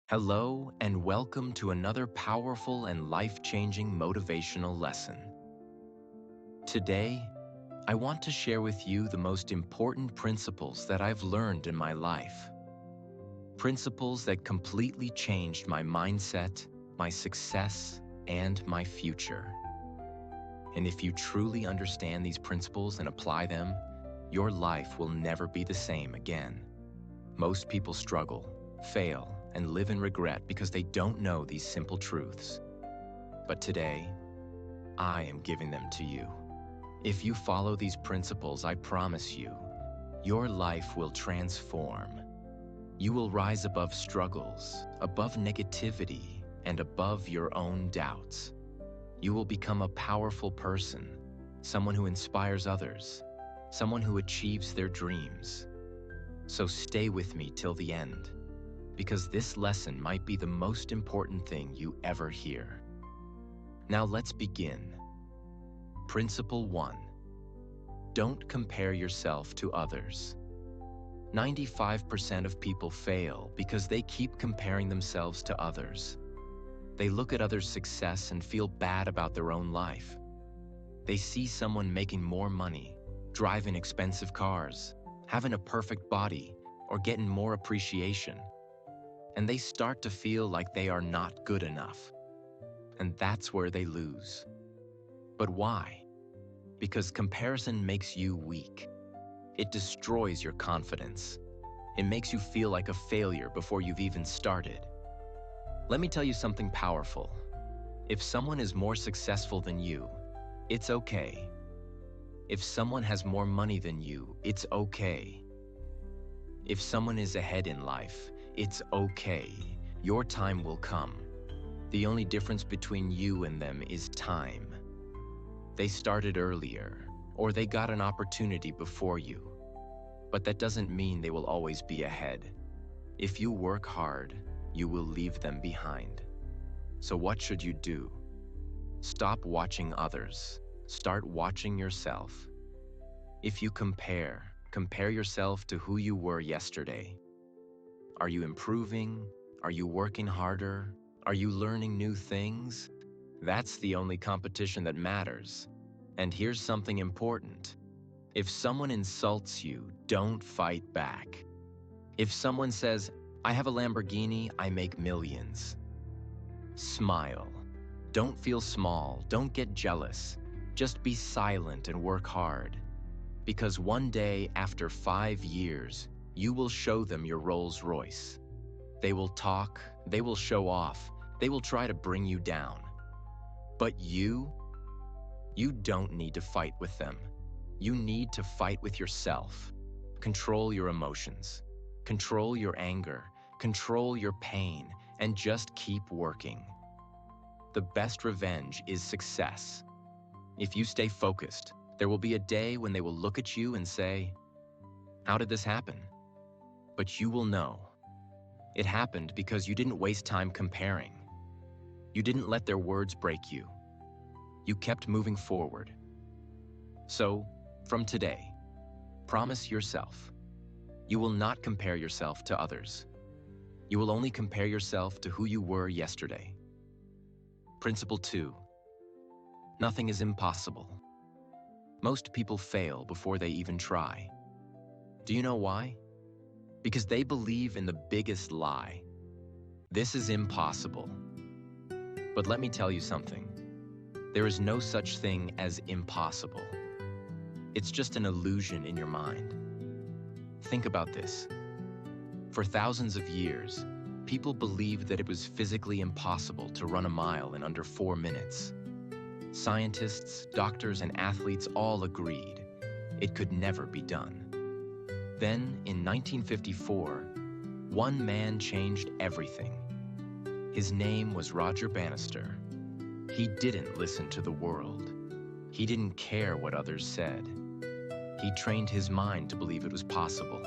Hello, and welcome to another powerful and life-changing motivational lesson. Today, I want to share with you the most important principles that I've learned in my life. Principles that completely changed my mindset, my success, and my future. And if you truly understand these principles and apply them, your life will never be the same again. Most people struggle, fail, and live in regret because they don't know these simple truths. But today, I am giving them to you. If you follow these principles, I promise you, your life will transform. You will rise above struggles, above negativity, and above your own doubts. You will become a powerful person, someone who inspires others, someone who achieves their dreams. So stay with me till the end, because this lesson might be the most important thing you ever hear. Now let's begin. Principle 1. Don't compare yourself to others. 95% of people fail because they keep comparing themselves to others. They look at others' success and feel bad about their own life. They see someone making more money, driving expensive cars, having a perfect body, or getting more appreciation. And they start to feel like they are not good enough. And that's where they lose. But why? Because comparison makes you weak. It destroys your confidence. It makes you feel like a failure before you've even started. Let me tell you something powerful. If someone is more successful than you, it's okay. If someone has more money than you, it's okay. If someone is ahead in life, it's okay. Your time will come. The only difference between you and them is time. They started earlier, or they got an opportunity before you. But that doesn't mean they will always be ahead. If you work hard, you will leave them behind. So what should you do? Stop watching others. Start watching yourself. If you compare yourself to who you were yesterday. Are you improving? Are you working harder? Are you learning new things? That's the only competition that matters. And here's something important. If someone insults you, don't fight back. If someone says, "I have a Lamborghini, I make millions," smile. Don't feel small, don't get jealous. Just be silent and work hard. Because one day, after 5 years, you will show them your Rolls Royce. They will talk, they will show off, they will try to bring you down. But you don't need to fight with them. You need to fight with yourself. Control your emotions. Control your anger. Control your pain. And just keep working. The best revenge is success. If you stay focused, there will be a day when they will look at you and say, "How did this happen?" But you will know. It happened because you didn't waste time comparing. You didn't let their words break you. You kept moving forward. So, from today, promise yourself, you will not compare yourself to others. You will only compare yourself to who you were yesterday. Principle 2. Nothing is impossible. Most people fail before they even try. Do you know why? Because they believe in the biggest lie. This is impossible. But let me tell you something. There is no such thing as impossible. It's just an illusion in your mind. Think about this. For thousands of years, people believed that it was physically impossible to run a mile in under 4 minutes. Scientists, doctors, and athletes all agreed it could never be done. Then, in 1954, one man changed everything. His name was Roger Bannister. He didn't listen to the world. He didn't care what others said. He trained his mind to believe it was possible.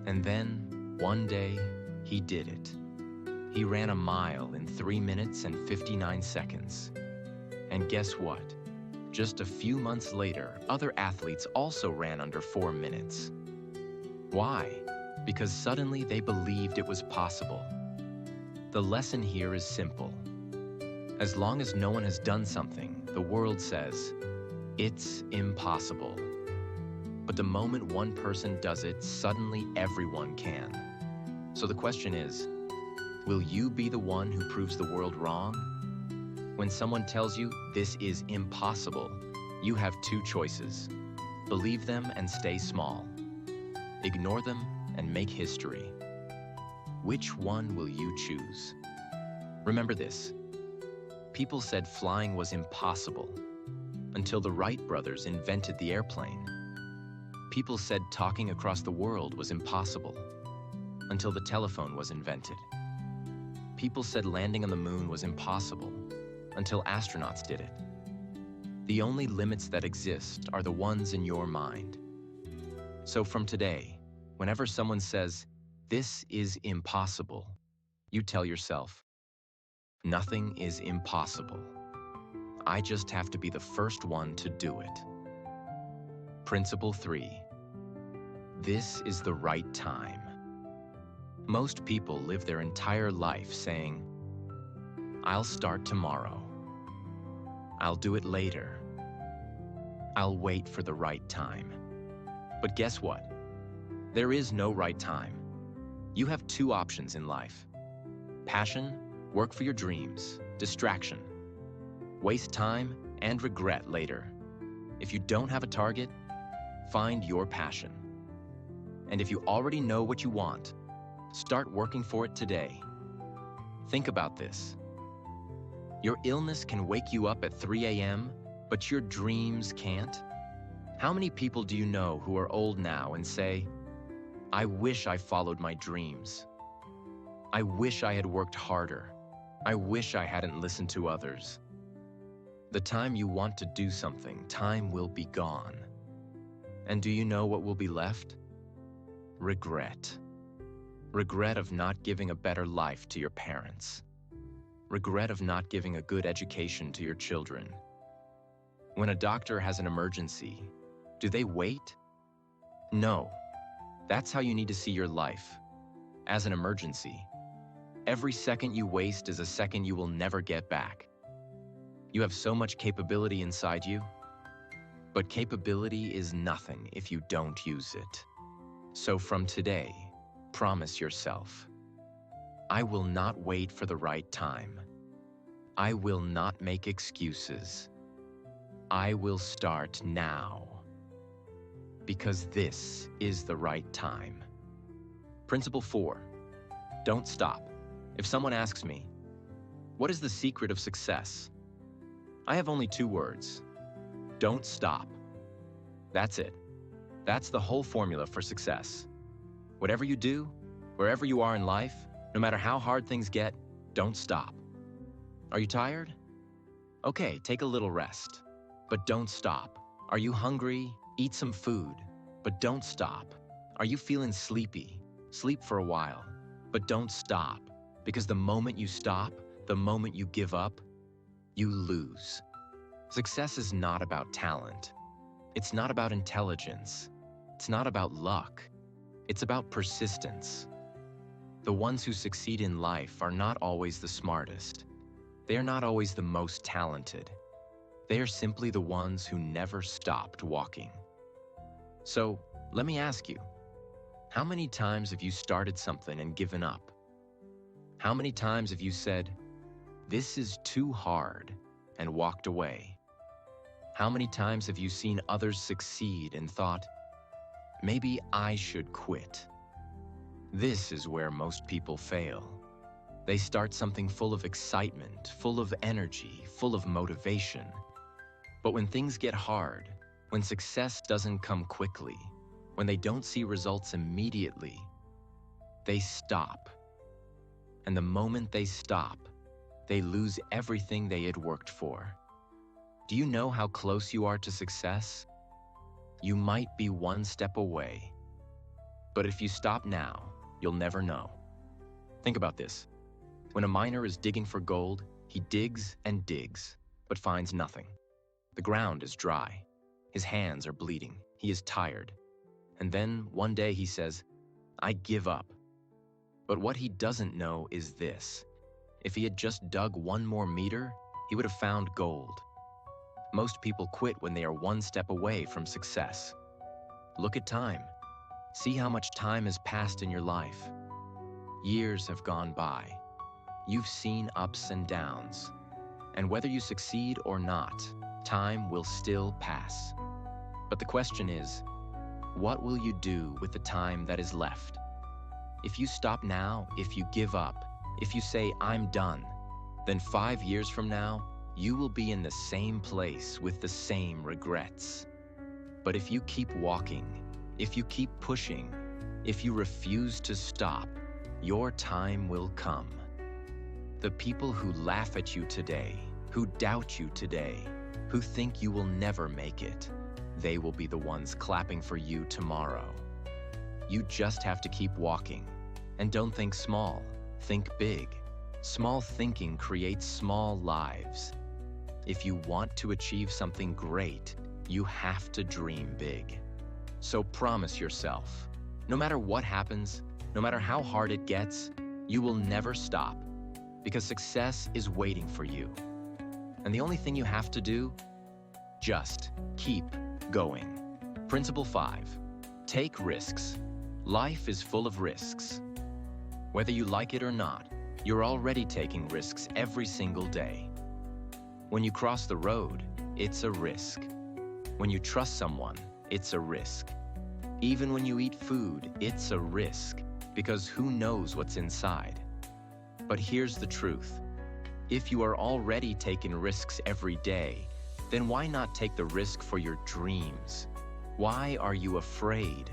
And then, one day, he did it. He ran a mile in 3 minutes and 59 seconds. And guess what? Just a few months later, other athletes also ran under 4 minutes. Why? Because suddenly they believed it was possible. The lesson here is simple. As long as no one has done something, the world says, it's impossible. But the moment one person does it, suddenly everyone can. So the question is, will you be the one who proves the world wrong? When someone tells you this is impossible, you have two choices. Believe them and stay small. Ignore them and make history. Which one will you choose? Remember this. People said flying was impossible until the Wright brothers invented the airplane. People said talking across the world was impossible until the telephone was invented. People said landing on the moon was impossible until astronauts did it. The only limits that exist are the ones in your mind. So from today, whenever someone says, this is impossible, you tell yourself, nothing is impossible. I just have to be the first one to do it. Principle 3. This is the right time. Most people live their entire life saying, I'll start tomorrow. I'll do it later. I'll wait for the right time. But guess what? There is no right time. You have two options in life. Passion, work for your dreams, distraction. Waste time and regret later. If you don't have a target, find your passion. And if you already know what you want, start working for it today. Think about this. Your illness can wake you up at 3 a.m., but your dreams can't? How many people do you know who are old now and say, I wish I followed my dreams. I wish I had worked harder. I wish I hadn't listened to others. The time you want to do something, time will be gone. And do you know what will be left? Regret. Regret of not giving a better life to your parents. Regret of not giving a good education to your children. When a doctor has an emergency, do they wait? No. That's how you need to see your life, as an emergency. Every second you waste is a second you will never get back. You have so much capability inside you, but capability is nothing if you don't use it. So from today, promise yourself, I will not wait for the right time. I will not make excuses. I will start now. Because this is the right time. Principle 4, don't stop. If someone asks me, what is the secret of success? I have only 2 words. Don't stop. That's it. That's the whole formula for success. Whatever you do, wherever you are in life, no matter how hard things get, don't stop. Are you tired? Okay, take a little rest. But don't stop. Are you hungry? Eat some food, but don't stop. Are you feeling sleepy? Sleep for a while, but don't stop. Because the moment you stop, the moment you give up, you lose. Success is not about talent. It's not about intelligence. It's not about luck. It's about persistence. The ones who succeed in life are not always the smartest. They are not always the most talented. They are simply the ones who never stopped walking. So, let me ask you, how many times have you started something and given up? How many times have you said, this is too hard, and walked away? How many times have you seen others succeed and thought, maybe I should quit? This is where most people fail. They start something full of excitement, full of energy, full of motivation. But when things get hard, when success doesn't come quickly, when they don't see results immediately, they stop. And the moment they stop, they lose everything they had worked for. Do you know how close you are to success? You might be one step away. But if you stop now, you'll never know. Think about this. When a miner is digging for gold, he digs and digs, but finds nothing. The ground is dry. His hands are bleeding. He is tired. And then one day he says, I give up. But what he doesn't know is this. If he had just dug one more meter, he would have found gold. Most people quit when they are one step away from success. Look at time. See how much time has passed in your life. Years have gone by. You've seen ups and downs. And whether you succeed or not, time will still pass. But the question is, what will you do with the time that is left? If you stop now, if you give up, if you say, "I'm done," then 5 years from now, you will be in the same place with the same regrets. But if you keep walking, if you keep pushing, if you refuse to stop, your time will come. The people who laugh at you today, who doubt you today, who think you will never make it, they will be the ones clapping for you tomorrow. You just have to keep walking. And don't think small, think big. Small thinking creates small lives. If you want to achieve something great, you have to dream big. So promise yourself, no matter what happens, no matter how hard it gets, you will never stop, because success is waiting for you. And the only thing you have to do, just keep going. Principle 5, take risks. Life is full of risks. Whether you like it or not, you're already taking risks every single day. When you cross the road, it's a risk. When you trust someone, it's a risk. Even when you eat food, it's a risk, because who knows what's inside? But here's the truth. If you are already taking risks every day, then why not take the risk for your dreams? Why are you afraid?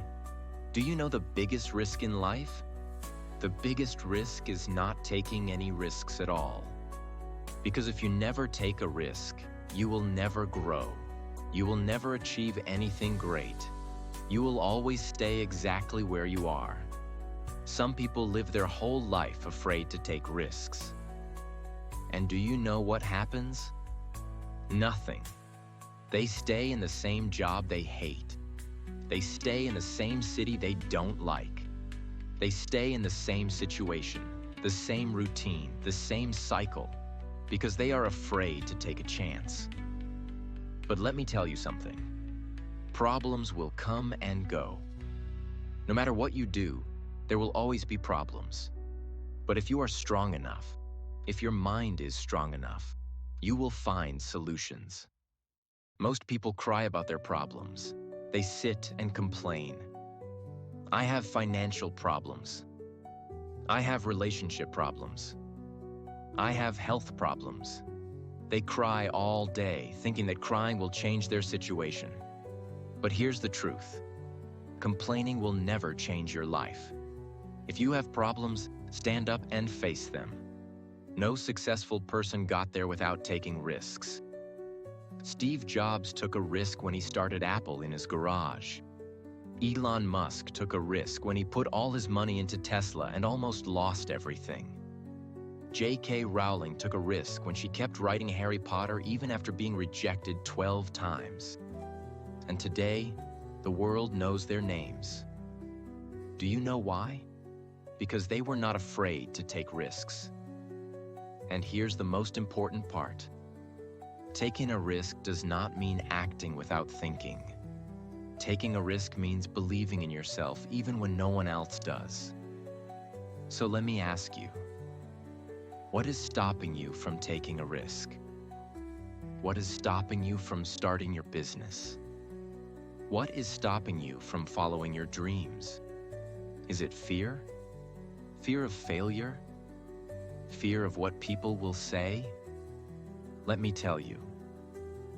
Do you know the biggest risk in life? The biggest risk is not taking any risks at all. Because if you never take a risk, you will never grow. You will never achieve anything great. You will always stay exactly where you are. Some people live their whole life afraid to take risks. And do you know what happens? Nothing. They stay in the same job they hate. They stay in the same city they don't like. They stay in the same situation, the same routine, the same cycle, because they are afraid to take a chance. But let me tell you something. Problems will come and go. No matter what you do, there will always be problems. But if you are strong enough, if your mind is strong enough, you will find solutions. Most people cry about their problems. They sit and complain. I have financial problems. I have relationship problems. I have health problems. They cry all day, thinking that crying will change their situation. But here's the truth. Complaining will never change your life. If you have problems, stand up and face them. No successful person got there without taking risks. Steve Jobs took a risk when he started Apple in his garage. Elon Musk took a risk when he put all his money into Tesla and almost lost everything. J.K. Rowling took a risk when she kept writing Harry Potter even after being rejected 12 times. And today, the world knows their names. Do you know why? Because they were not afraid to take risks. And here's the most important part. Taking a risk does not mean acting without thinking. Taking a risk means believing in yourself even when no one else does. So let me ask you, what is stopping you from taking a risk? What is stopping you from starting your business? What is stopping you from following your dreams? Is it fear? Fear of failure? Fear of what people will say? Let me tell you,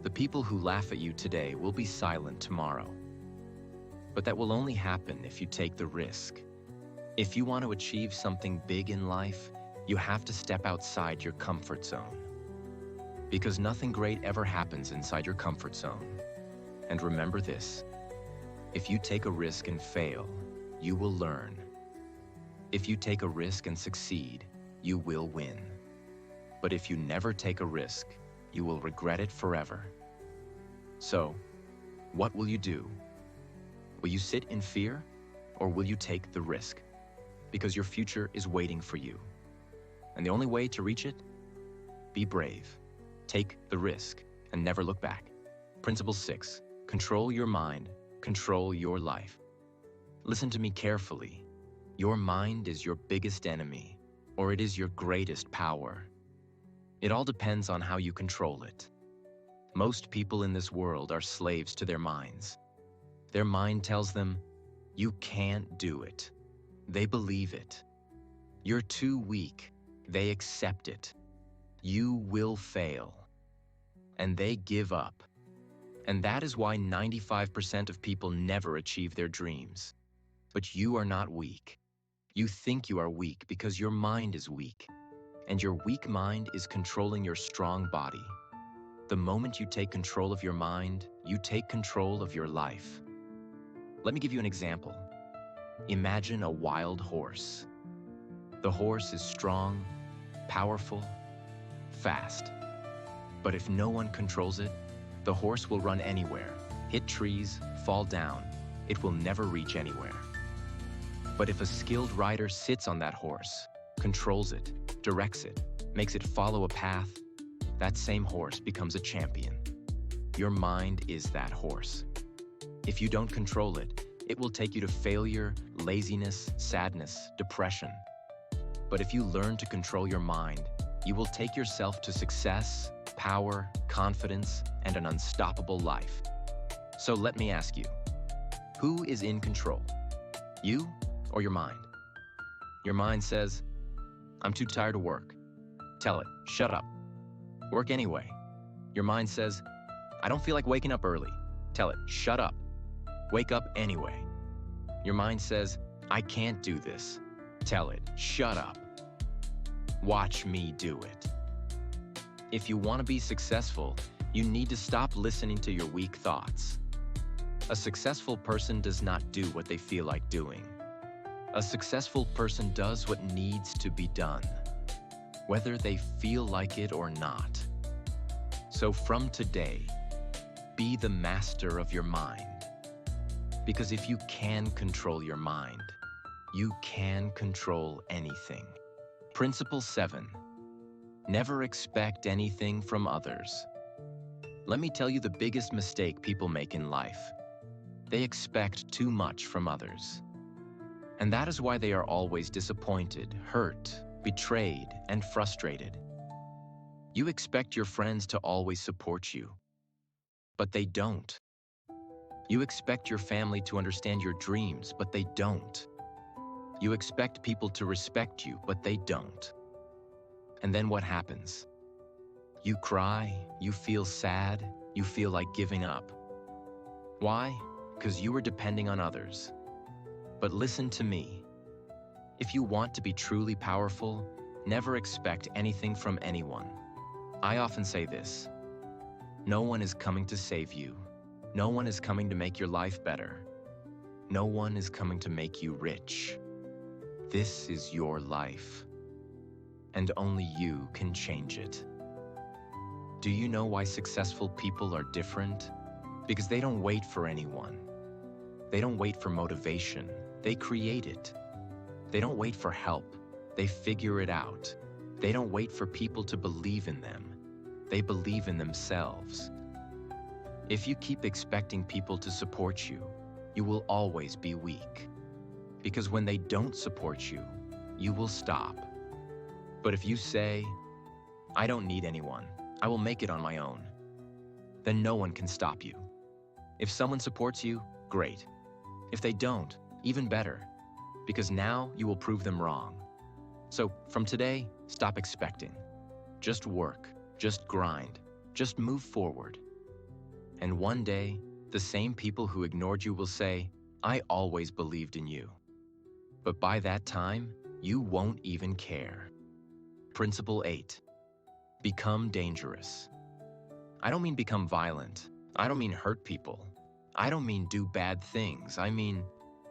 the people who laugh at you today will be silent tomorrow. But that will only happen if you take the risk. If you want to achieve something big in life, you have to step outside your comfort zone. Because nothing great ever happens inside your comfort zone. And remember this, if you take a risk and fail, you will learn. If you take a risk and succeed, you will win. But if you never take a risk, you will regret it forever. So, what will you do? Will you sit in fear, or will you take the risk? Because your future is waiting for you. And the only way to reach it? Be brave. Take the risk and never look back. Principle 6. Control your mind. Control your life. Listen to me carefully. Your mind is your biggest enemy, or it is your greatest power. It all depends on how you control it. Most people in this world are slaves to their minds. Their mind tells them, you can't do it. They believe it. You're too weak. They accept it. You will fail. And they give up. And that is why 95% of people never achieve their dreams. But you are not weak. You think you are weak because your mind is weak. And your weak mind is controlling your strong body. The moment you take control of your mind, you take control of your life. Let me give you an example. Imagine a wild horse. The horse is strong, powerful, fast. But if no one controls it, the horse will run anywhere, hit trees, fall down. It will never reach anywhere. But if a skilled rider sits on that horse, controls it, directs it, makes it follow a path, that same horse becomes a champion. Your mind is that horse. If you don't control it, it will take you to failure, laziness, sadness, depression. But if you learn to control your mind, you will take yourself to success, power, confidence, and an unstoppable life. So let me ask you, who is in control? You or your mind? Your mind says, I'm too tired to work. Tell it, shut up. Work anyway. Your mind says, I don't feel like waking up early. Tell it, shut up. Wake up anyway. Your mind says, I can't do this. Tell it, shut up. Watch me do it. If you want to be successful, you need to stop listening to your weak thoughts. A successful person does not do what they feel like doing. A successful person does what needs to be done, whether they feel like it or not. So from today, be the master of your mind. Because if you can control your mind, you can control anything. Principle 7. Never expect anything from others. Let me tell you the biggest mistake people make in life. They expect too much from others. And that is why they are always disappointed, hurt, betrayed, and frustrated. You expect your friends to always support you, but they don't. You expect your family to understand your dreams, but they don't. You expect people to respect you, but they don't. And then what happens? You cry, you feel sad, you feel like giving up. Why? Because you were depending on others. But listen to me. If you want to be truly powerful, never expect anything from anyone. I often say this: no one is coming to save you. No one is coming to make your life better. No one is coming to make you rich. This is your life, and only you can change it. Do you know why successful people are different? Because they don't wait for anyone. They don't wait for motivation. They create it. They don't wait for help. They figure it out. They don't wait for people to believe in them. They believe in themselves. If you keep expecting people to support you, you will always be weak. Because when they don't support you, you will stop. But if you say, I don't need anyone, I will make it on my own, then no one can stop you. If someone supports you, great. If they don't, even better, because now you will prove them wrong. So from today, stop expecting. Just work, just grind, just move forward. And one day, the same people who ignored you will say, I always believed in you. But by that time, you won't even care. Principle 8. Become dangerous. I don't mean become violent. I don't mean hurt people. I don't mean do bad things. I mean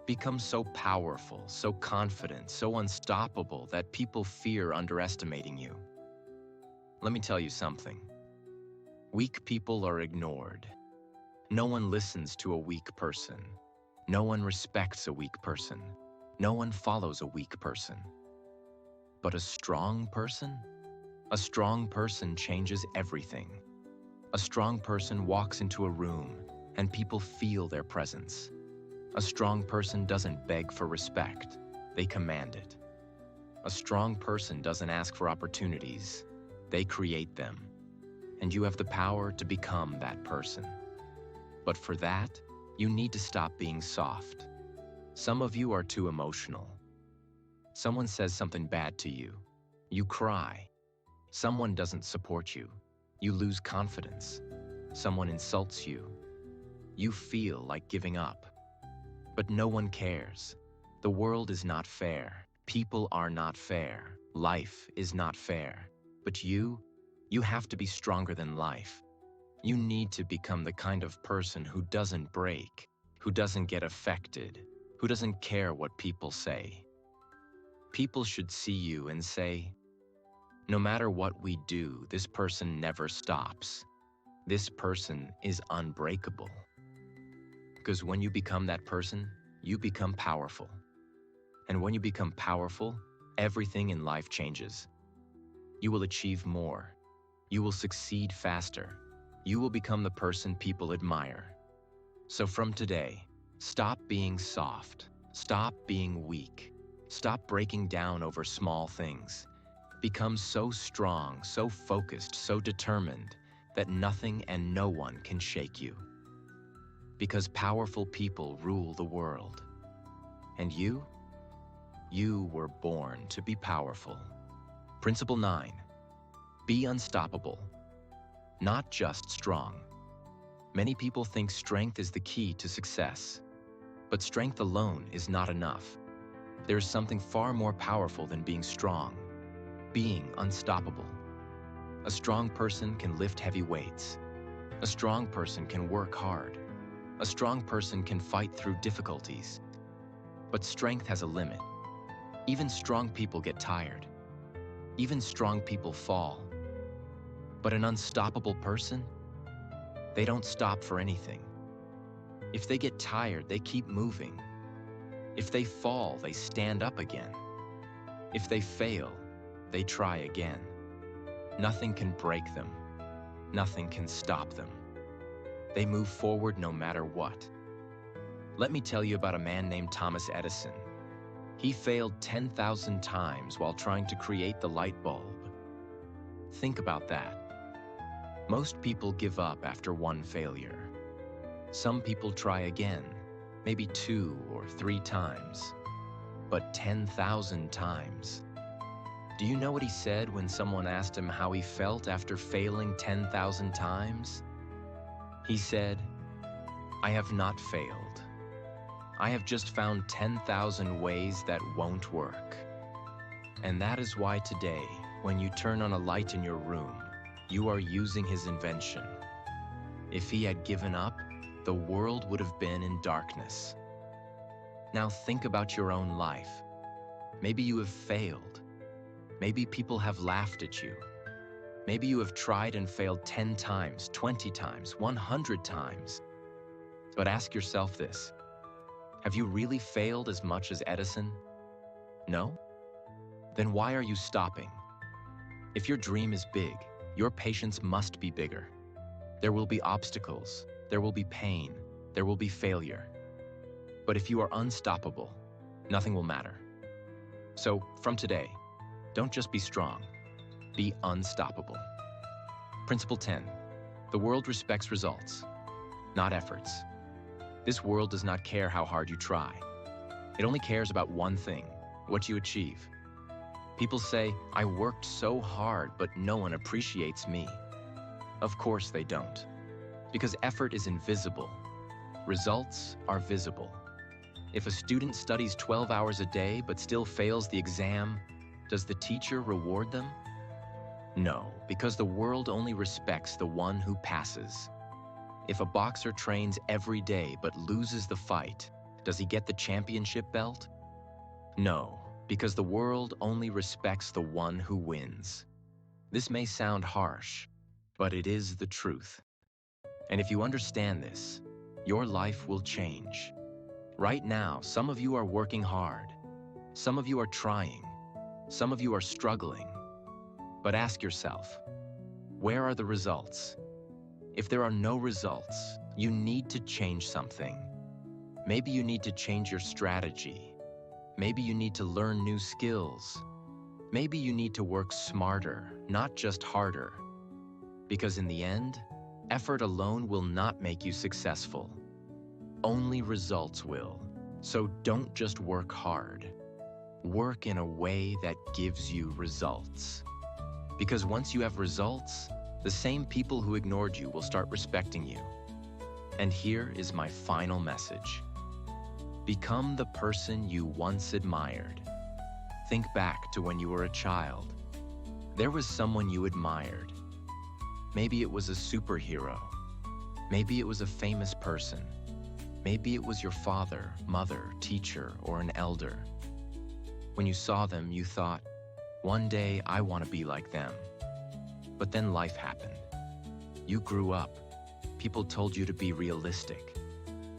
become so powerful, so confident, so unstoppable that people fear underestimating you. Let me tell you something. Weak people are ignored. No one listens to a weak person. No one respects a weak person. No one follows a weak person. But a strong person? A strong person changes everything. A strong person walks into a room and people feel their presence. A strong person doesn't beg for respect, they command it. A strong person doesn't ask for opportunities, they create them. And you have the power to become that person. But for that, you need to stop being soft. Some of you are too emotional. Someone says something bad to you, you cry. Someone doesn't support you, you lose confidence. Someone insults you, you feel like giving up. But no one cares. The world is not fair. People are not fair. Life is not fair. But you have to be stronger than life. You need to become the kind of person who doesn't break, who doesn't get affected, who doesn't care what people say. People should see you and say, no matter what we do, this person never stops. This person is unbreakable. Because when you become that person, you become powerful. And when you become powerful, everything in life changes. You will achieve more. You will succeed faster. You will become the person people admire. So from today, stop being soft. Stop being weak. Stop breaking down over small things. Become so strong, so focused, so determined that nothing and no one can shake you. Because powerful people rule the world. And you were born to be powerful. Principle 9, be unstoppable, not just strong. Many people think strength is the key to success, but strength alone is not enough. There is something far more powerful than being strong, being unstoppable. A strong person can lift heavy weights. A strong person can work hard. A strong person can fight through difficulties. But strength has a limit. Even strong people get tired. Even strong people fall. But an unstoppable person, they don't stop for anything. If they get tired, they keep moving. If they fall, they stand up again. If they fail, they try again. Nothing can break them. Nothing can stop them. They move forward no matter what. Let me tell you about a man named Thomas Edison. He failed 10,000 times while trying to create the light bulb. Think about that. Most people give up after one failure. Some people try again, maybe 2 or 3 times, but 10,000 times. Do you know what he said when someone asked him how he felt after failing 10,000 times? He said, I have not failed. I have just found 10,000 ways that won't work. And that is why today, when you turn on a light in your room, you are using his invention. If he had given up, the world would have been in darkness. Now think about your own life. Maybe you have failed. Maybe people have laughed at you. Maybe you have tried and failed 10 times, 20 times, 100 times. But ask yourself this. Have you really failed as much as Edison? No? Then why are you stopping? If your dream is big, your patience must be bigger. There will be obstacles, there will be pain, there will be failure. But if you are unstoppable, nothing will matter. So, from today, don't just be strong, be unstoppable. Principle 10, the world respects results, not efforts. This world does not care how hard you try. It only cares about one thing, what you achieve. People say, I worked so hard, but no one appreciates me. Of course they don't, because effort is invisible. Results are visible. If a student studies 12 hours a day but still fails the exam, does the teacher reward them? No, because the world only respects the one who passes. If a boxer trains every day but loses the fight, does he get the championship belt? No, because the world only respects the one who wins. This may sound harsh, but it is the truth. And if you understand this, your life will change. Right now, some of you are working hard. Some of you are trying. Some of you are struggling, but ask yourself, where are the results? If there are no results, you need to change something. Maybe you need to change your strategy. Maybe you need to learn new skills. Maybe you need to work smarter, not just harder. Because in the end, effort alone will not make you successful. Only results will. So don't just work hard. Work in a way that gives you results. Because once you have results, the same people who ignored you will start respecting you. And here is my final message. Become the person you once admired. Think back to when you were a child. There was someone you admired. Maybe it was a superhero. Maybe it was a famous person. Maybe it was your father, mother, teacher, or an elder. When you saw them, you thought, one day I want to be like them. But then life happened. You grew up. People told you to be realistic.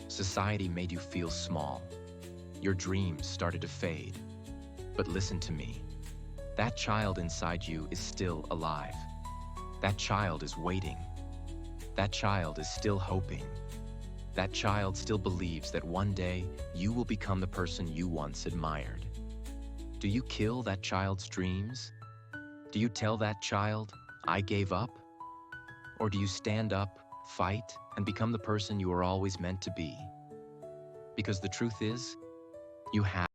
Society made you feel small. Your dreams started to fade. But listen to me. That child inside you is still alive. That child is waiting. That child is still hoping. That child still believes that one day you will become the person you once admired. Do you kill that child's dreams? Do you tell that child, I gave up? Or do you stand up, fight, and become the person you were always meant to be? Because the truth is, you have